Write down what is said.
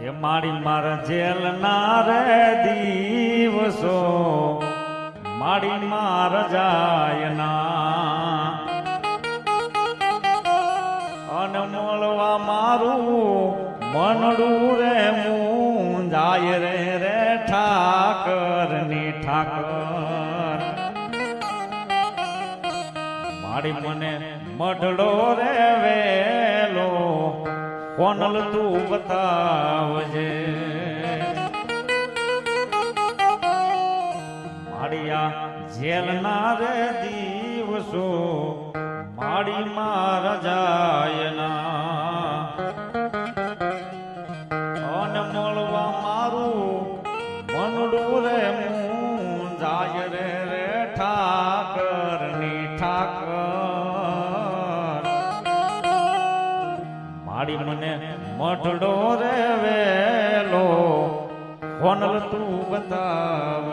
એ મારી મારા જેલ ના રે દિવસો મારી માર જાય ના અને મળવા મારું મનડું રે મું જાય રે રે ઠાકર ની ઠાકર મારી મને મઢડો રે વેલો કોનલ તું બતાવજે મારિયા જેલ ના રે દિવસો મારી માર જાય ના અને મળવા મારું મનડું રે મું જાય રે રે ઠાકર ની ઠાકર મારી મને મઢડો રે વેલો કોનલ તું બતાવ